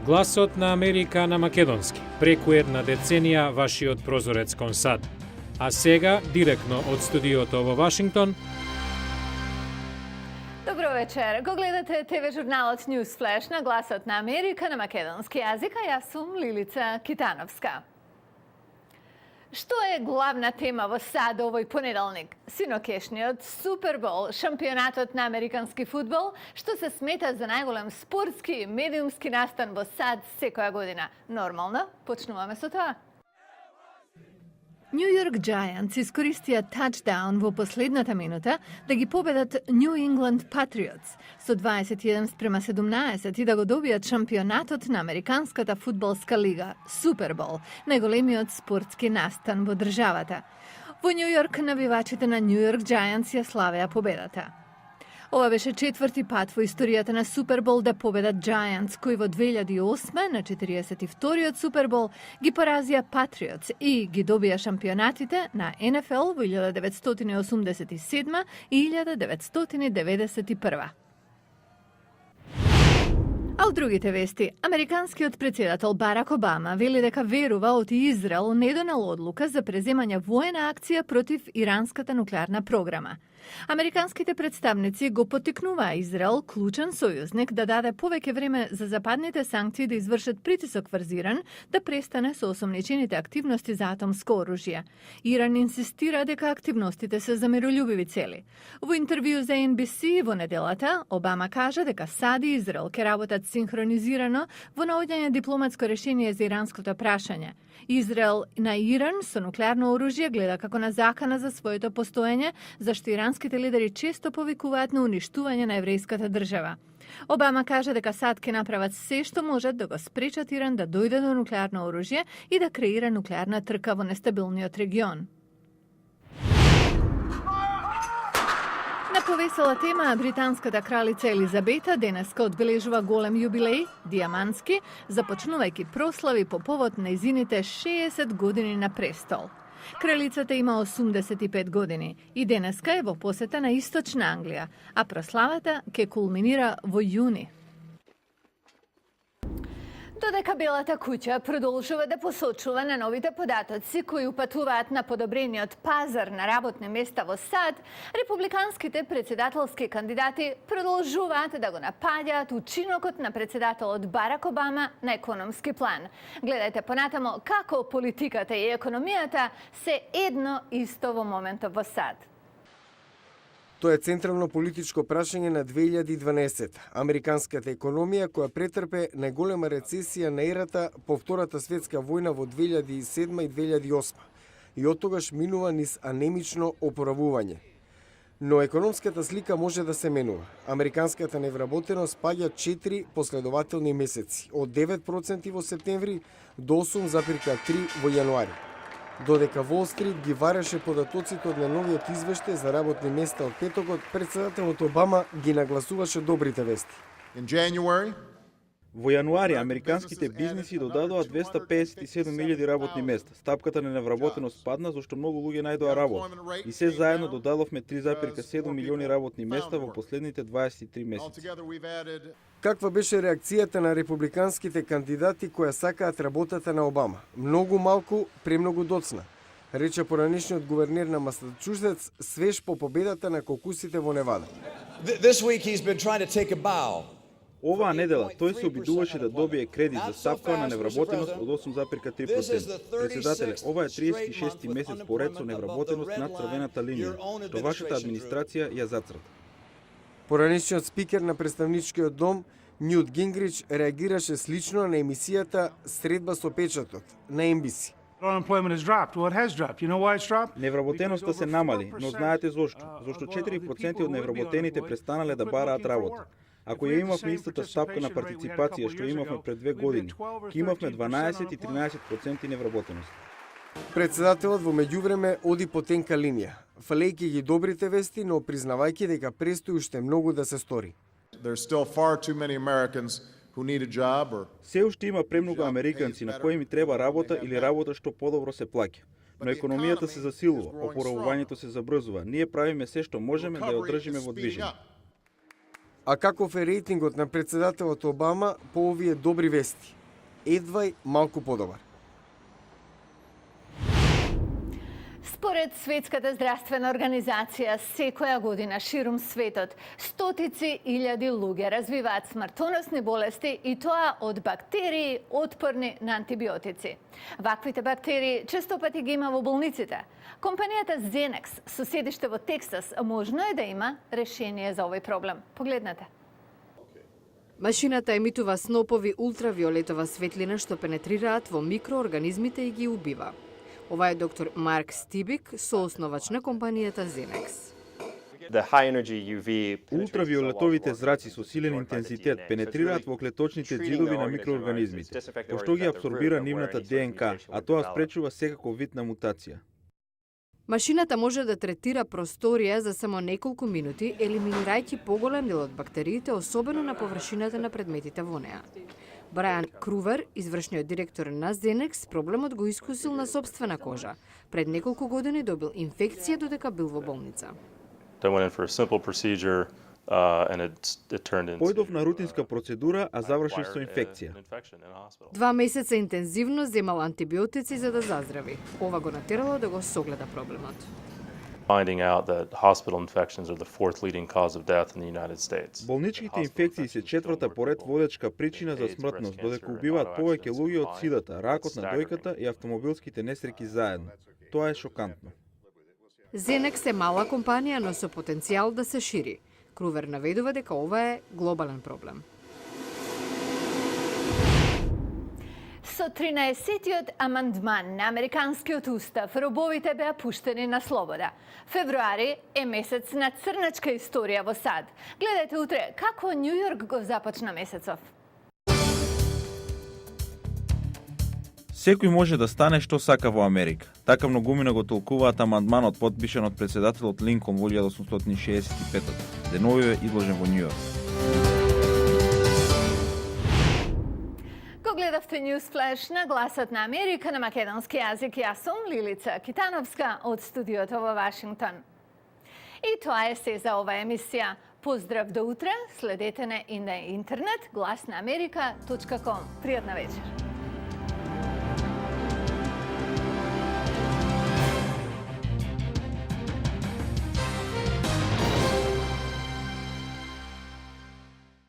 Гласот на Америка на македонски. Преку една деценија вашиот прозорец кон САД. А сега, директно од студиото во Вашингтон, Добро вечер. Го гледате ТВ журналот News Flash на Гласот на Америка на македонски јазик, а јас сум Лилица Китановска. Што е главна тема во САД овој понеделник? Синокешниот Супербол, шампионатот на американски фудбал, што се смета за најголем спортски и медиумски настан во САД секоја година. Нормално, почнуваме со тоа. Нью Йорк Giants искористија тачдаун во последната минута да ги победат New England Patriots со 21-17 и да го добијат шампионатот на Американската фудбалска лига, Супербол, најголемиот спортски настан во државата. Во Нью Йорк навивачите на Нью Йорк Giants ја славеа победата. Ова беше четврти пат во историјата на Супербол да победат Giants, кои во 2008 на 42-иот Супербол ги поразија Patriots и ги добија шампионатите на NFL во 1987 и 1991. А од другите вести, американскиот председател Барак Обама вели дека верува оти Израел не донел одлука за преземање воена акција против иранската нуклеарна програма. Американските представници го поттикнуваа Израел, клучен сојузник, да даде повеќе време за западните санкции да извршат притисок врз Иран да престане со осомничените активности за атомско оружје. Иран инсистира дека активностите се за мирољубиви цели. Во интервју за NBC во неделата, Обама кажа дека САД и Израел ќе работат синхронизирано во наоѓање дипломатско решение за иранското прашање. Израел на Иран со нуклеарно оружје гледа како на закана за своето постоење, зашто иранските лидери често повикуваат на уништување на еврејската држава. Обама кажа дека САД ќе направат се што можат да го спречат Иран да дојде до нуклеарно оружје и да креира нуклеарна трка во нестабилниот регион. На повесела тема, британската кралица Елизабета денеска одбележува голем јубилеј, диамантски, започнувајќи прослави по повод нејзините 60 години на престол. Кралицата има 85 години и денеска е во посета на Источна Англија, а прославата ќе кулминира во јуни. Додека Белата куќа продолжува да посочува на новите податоци кои упатуваат на подобрениот пазар на работни места во САД, републиканските председателски кандидати продолжуваат да го напаѓаат учинокот на председателот Барак Обама на економски план. Гледајте понатамо како политиката и економијата се едно исто во моментот во САД. Тоа е централно политичко прашање на 2012. Американската економија која претрпе најголема рецесија на ерата по Втората светска војна во 2007 и 2008 и оттогаш минува низ анемично опоравување. Но економската слика може да се менува. Американската невработеност паѓа 4 последователни месеци, од 9% во септември до 8,3% во јануари. Додека Wall Street ги вареше податоците од најновиот извештај за работни места од петокот, председателот Обама ги нагласуваше добрите вести. Во јануари американските бизниси додадоа 257.000 работни места. Стапката на невработеност падна зашто многу луѓе најдоа работа. И се заедно додадовме 3,7 милиони работни места во последните 23 месеци. Каква беше реакцијата на републиканските кандидати која сакаат работата на Обама? Многу малку, премногу доцна, рече поранешниот гувернер на Масачусетс свеж по победата на кокусите во Невада. Оваа недела тој се обидуваше да добие кредит за стапка на невработеност од 8,3%. Председателе, ова е 36-ти месец поред со невработеност над црвената линија, што вашата администрација ја зацрта. Поранешниот спикер на представничкиот дом Нјут Гингрич реагираше слично на емисијата Средба со печатот на NBC. Невработеноста се намали, но знаете зошто? Зошто 4% од невработените престанале да бараат работа. Ако ја имавме истата стапка на партиципација што имавме пред 2 години, ќе имавме 12 и 13% невработеност. Председателот во меѓувреме оди по тенка линија, фалејќи ги добрите вести, но признавајќи дека престои уште многу да се стори. Се уште има премногу американци на кои ми треба работа или работа што подобро се плаќа. Но економијата се засилува, опоравувањето се забрзува. Ние правиме се што можеме да ја одржиме во движење. А каков е рейтингот на председателот Обама по овие добри вести? едва малку подобар. Според Светската здравствена организација, секоја година ширум светот, стотици илјади луѓе развиваат смртоносни болести и тоа од бактерии отпорни на антибиотици. Ваквите бактерии често пати ги има во болниците. Компанијата Xenex со седиште во Тексас можно е да има решение за овој проблем. Погледнете. Машината емитува снопови ултравиолетова светлина што пенетрираат во микроорганизмите и ги убива. Ова е доктор Марк Стибик, соосновач на компанијата Xenex. Ултравиолетовите зраци со силен интензитет пенетрираат во клеточните џидови на микроорганизмите, што ги абсорбира нивната ДНК, а тоа спречува секаков вид на мутација. Машината може да третира просторија за само неколку минути, елиминирајќи поголем дел од бактериите, особено на површината на предметите во неа. Брайан Крувер, извршниот директор на Xenex, проблемот го искусил на собствена кожа. Пред неколку години добил инфекција додека бил во болница. Појдов на рутинска процедура, а завршив со инфекција. 2 месеца интензивно земал антибиотици за да заздрави. Ова го натерало да го согледа проблемот. Болничките инфекции се четврта поред водечка причина за смртност, додека убиваат повеќе луѓе од сидата, ракот на дојката и автомобилските несреќи заедно. Тоа е шокантно. Xenex е мала компанија, но со потенцијал да се шири. Крувер наведува дека ова е глобален проблем. Со 13-тиот амандман на Американскиот устав, робовите беа пуштени на слобода. Февруари е месец на црначка историја во САД. Гледајте утре како Њу Јорк го започна месецов. Секој може да стане што сака во Америка. Така многумина го толкуваат амандманот подпишан од претседателот Линкон во 1865. Деновиве изложен во Њу Јорк. Го гледавте Newsflash на Гласот на Америка на македонски јазик. Јас сум Лилица Китановска од студиото во Вашингтон. И тоа е се за оваа емисија. Поздрав до утре, следете не и на интернет гласнааmerika.com. Пријатна вечер.